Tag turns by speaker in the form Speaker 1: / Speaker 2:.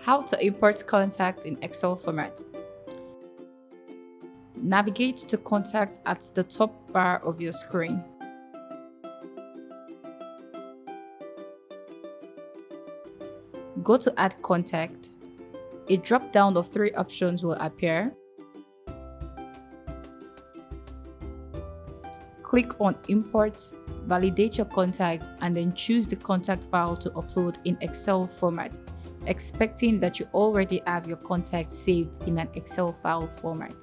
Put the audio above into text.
Speaker 1: How to import contacts in Excel format. Navigate to Contact at the top bar of your screen. Go to Add Contact. A drop-down of 3 options will appear. Click on Import, validate your contact, and then choose the contact file to upload in Excel format, expecting that you already have your contacts saved in an Excel file format.